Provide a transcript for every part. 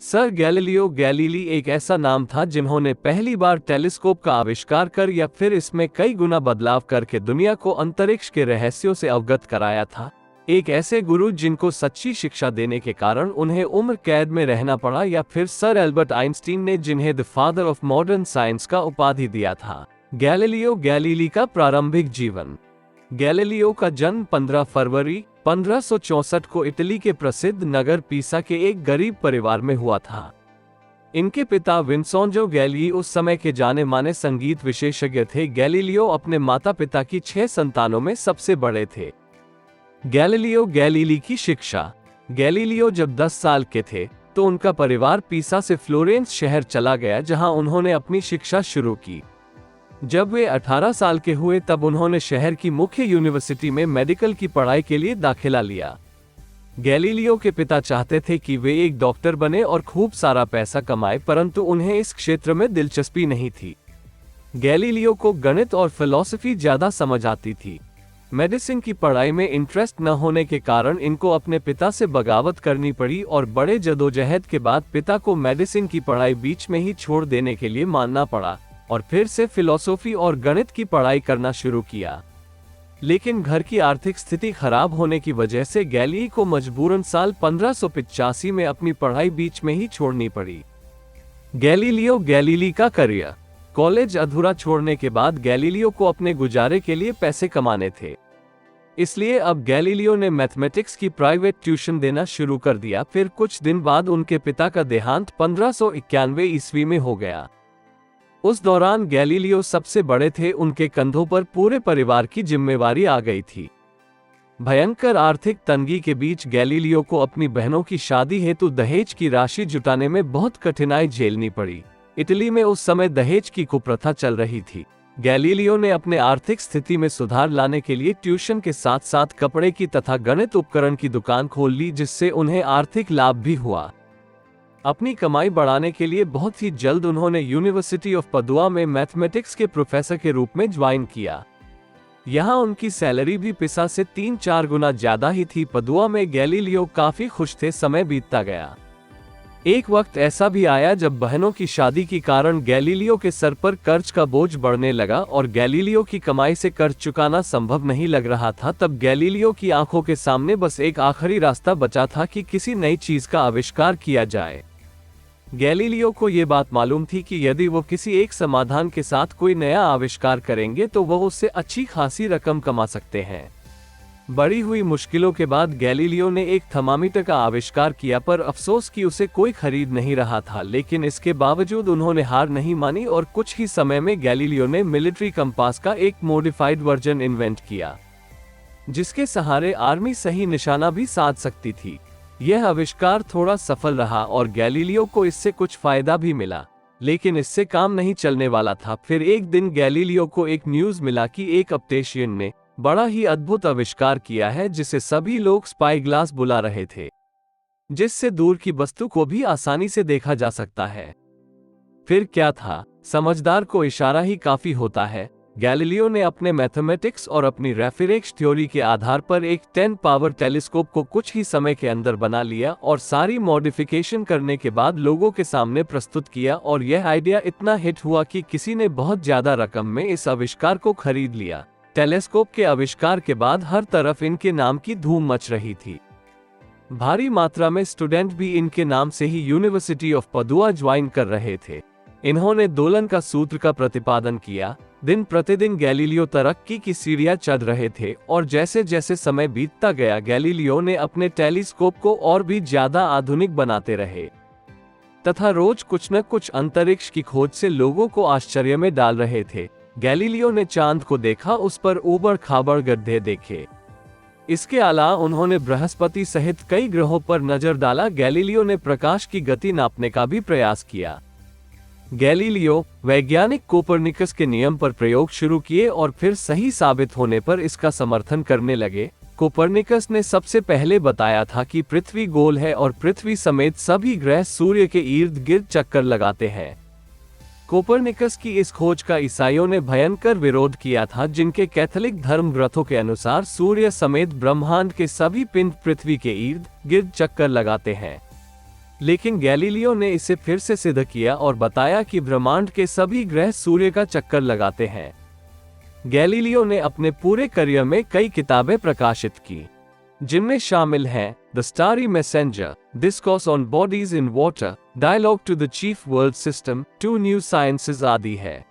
Sir Galileo Galilei एक ऐसा नाम था जिन्होंने पहली बार टेलीस्कोप का आविष्कार कर या फिर इसमें कई गुना बदलाव करके दुनिया को अंतरिक्ष के रहस्यों से अवगत कराया था। एक ऐसे गुरु जिनको सच्ची शिक्षा देने के कारण उन्हें उम्र कैद में रहना पड़ा, या फिर सर एल्बर्ट आइंस्टीन ने जिन्हें the father of modern science का उपाधि दिया था। गैलीलियो गैलीली का प्रारंभिक जीवन। गैलीलियो का जन्म 15 फरवरी 1564 को इटली के प्रसिद्ध नगर पीसा के एक गरीब परिवार में हुआ था। इनके पिता विंसेंजो गैलीली उस समय के जाने माने संगीत विशेषज्ञ थे। गैलीलियो अपने माता पिता की 6 संतानों में सबसे बड़े थे। गैलीलियो गैलीली की शिक्षा। गैलीलियो जब 10 साल के थे तो उनका परिवार पीसा से फ्लोरेंस शहर चला गया, जहां उन्होंने अपनी शिक्षा शुरू की। जब वे 18 साल के हुए तब उन्होंने शहर की मुख्य यूनिवर्सिटी में मेडिकल की पढ़ाई के लिए दाखिला लिया। गैलीलियो के पिता चाहते थे कि वे एक डॉक्टर बने और खूब सारा पैसा कमाए, परंतु उन्हें इस क्षेत्र में दिलचस्पी नहीं थी। गैलीलियो को गणित और फिलॉसफी ज्यादा समझ आती थी। मेडिसिन की पढ़ाई में इंटरेस्ट न होने के कारण इनको अपने पिता से बगावत करनी पड़ी और बड़े जदोजहद के बाद पिता को मेडिसिन की पढ़ाई बीच में ही छोड़ देने के लिए मानना पड़ा और फिर से फिलॉसफी और गणित की पढ़ाई करना शुरू किया। लेकिन घर की आर्थिक स्थिति खराब होने की वजह से गैलीली को मजबूरन साल 1585 में अपनी पढ़ाई बीच में ही छोड़नी पड़ी। गैलीलियो गैलीली का करियर। कॉलेज अधूरा छोड़ने के बाद गैलीलियो को अपने गुजारे के लिए पैसे कमाने थे, इसलिए अब गैलीलियो ने मैथमेटिक्स की प्राइवेट ट्यूशन देना शुरू कर दिया। फिर कुछ दिन बाद उनके पिता का देहांत 1591 ईस्वी में हो गया। उस दौरान गैलीलियो सबसे बड़े थे, उनके कंधों पर पूरे परिवार की जिम्मेवारी आ गई थी। भयंकर आर्थिक तंगी के बीच गैलीलियो को अपनी बहनों की शादी हेतु दहेज की राशि जुटाने में बहुत कठिनाई झेलनी पड़ी। इटली में उस समय दहेज की कुप्रथा चल रही थी। गैलीलियो ने अपने आर्थिक स्थिति में सुधार लाने के लिए ट्यूशन के साथ साथ कपड़े की तथा गणित उपकरण की दुकान खोल ली, जिससे उन्हें आर्थिक लाभ भी हुआ। अपनी कमाई बढ़ाने के लिए बहुत ही जल्द उन्होंने यूनिवर्सिटी ऑफ पदुआ में मैथमेटिक्स के प्रोफेसर के रूप में ज्वाइन किया। यहाँ उनकी सैलरी भी पिसा से 3-4 गुना ज्यादा ही थी। पदुआ में गैलीलियो काफी खुश थे। समय बीतता गया। एक वक्त ऐसा भी आया जब बहनों की शादी के कारण गैलीलियो के सर पर कर्ज का बोझ बढ़ने लगा और गैलीलियो की कमाई से कर्ज चुकाना संभव नहीं लग रहा था। तब गैलीलियो की आंखों के सामने बस एक आखिरी रास्ता बचा था कि किसी नई चीज का आविष्कार किया जाए। गैलीलियो को ये बात मालूम थी कि यदि वो किसी एक समाधान के साथ कोई नया आविष्कार करेंगे तो वो उससे अच्छी खासी रकम कमा सकते हैं। बड़ी हुई मुश्किलों के बाद गैलीलियो ने एक थर्मामीटर का आविष्कार किया, पर अफसोस कि उसे कोई खरीद नहीं रहा था। लेकिन इसके बावजूद उन्होंने हार नहीं मानी और कुछ ही समय में गैलीलियो ने मिलिट्री कंपास का एक मॉडिफाइड वर्जन इन्वेंट किया, जिसके सहारे आर्मी सही निशाना भी साध सकती थी। यह आविष्कार थोड़ा सफल रहा और गैलीलियो को इससे कुछ फायदा भी मिला, लेकिन इससे काम नहीं चलने वाला था। फिर एक दिन गैलीलियो को एक न्यूज मिला कि एक ऑप्टिशियन ने बड़ा ही अद्भुत आविष्कार किया है, जिसे सभी लोग स्पाई ग्लास बुला रहे थे, जिससे दूर की वस्तु को भी आसानी से देखा जा सकता है। फिर क्या था, समझदार को इशारा ही काफी होता है। गैलीलियो ने अपने मैथमेटिक्स और अपनी रेफरेंस थ्योरी के आधार पर एक 10 पावर टेलीस्कोप को कुछ ही समय के अंदर बना लिया और सारी मॉडिफिकेशन करने के बाद लोगों के सामने प्रस्तुत किया। और यह आइडिया इतना हिट हुआ कि किसी ने बहुत ज्यादा रकम में इस आविष्कार को खरीद लिया। टेलीस्कोप के आविष्कार के बाद हर तरफ इनके नाम की धूम मच रही थी। भारी मात्रा में स्टूडेंट भी इनके नाम से ही यूनिवर्सिटी ऑफ पदुआ ज्वाइन कर रहे थे। इन्होंने दोलन का सूत्र का प्रतिपादन किया। दिन प्रतिदिन गैलीलियो तरक्की की सीढ़ियां चढ़ रहे थे और जैसे जैसे समय बीतता गया गैलीलियो ने अपने टेलीस्कोप को और भी ज्यादा आधुनिक बनाते रहे तथा रोज कुछ न कुछ अंतरिक्ष की खोज से लोगों को आश्चर्य में डाल रहे थे। गैलीलियो ने चांद को देखा, उस पर ऊबड़ खाबड़ गड्ढे देखे। इसके अलावा उन्होंने बृहस्पति सहित कई ग्रहों पर नजर डाला। गैलीलियो ने प्रकाश की गति नापने का भी प्रयास किया। गैलीलियो वैज्ञानिक कोपरनिकस के नियम पर प्रयोग शुरू किए और फिर सही साबित होने पर इसका समर्थन करने लगे। कोपरनिकस ने सबसे पहले बताया था कि पृथ्वी गोल है और पृथ्वी समेत सभी ग्रह सूर्य के इर्द गिर्द चक्कर लगाते हैं। कोपरनिकस की इस खोज का ईसाइयों ने भयंकर विरोध किया था, जिनके कैथोलिक धर्म ग्रंथों के अनुसार सूर्य समेत ब्रह्मांड के सभी पिंड पृथ्वी के इर्द गिर्द चक्कर लगाते हैं। लेकिन गैलीलियो ने इसे फिर से सिद्ध किया और बताया कि ब्रह्मांड के सभी ग्रह सूर्य का चक्कर लगाते हैं। गैलीलियो ने अपने पूरे करियर में कई किताबें प्रकाशित की, जिनमें शामिल हैं the starry messenger, discourse on bodies in water, dialogue to the chief world system, two new sciences आदि है।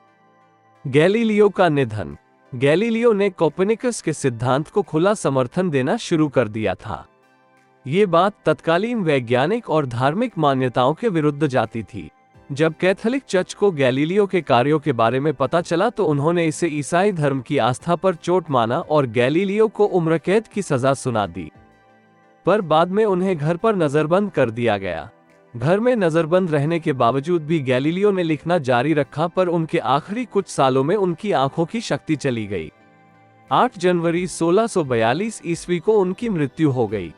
गैलीलियो का निधन। गैलीलियो ने कोपर्निकस के सिद्धांत को खुला समर्थन देना शुरू कर दिया था। ये बात तत्कालीन वैज्ञानिक और धार्मिक मान्यताओं के विरुद्ध जाती थी। जब कैथोलिक चर्च को गैलीलियो के कार्यों के बारे में पता चला तो उन्होंने इसे ईसाई धर्म की आस्था पर चोट माना और गैलीलियो को उम्र कैद की सजा सुना दी। पर बाद में उन्हें घर पर नजरबंद कर दिया गया। घर में नजरबंद रहने के बावजूद भी गैलीलियो ने लिखना जारी रखा, पर उनके आखिरी कुछ सालों में उनकी आंखों की शक्ति चली गई। 8 जनवरी 1642 ईस्वी को उनकी मृत्यु हो गई।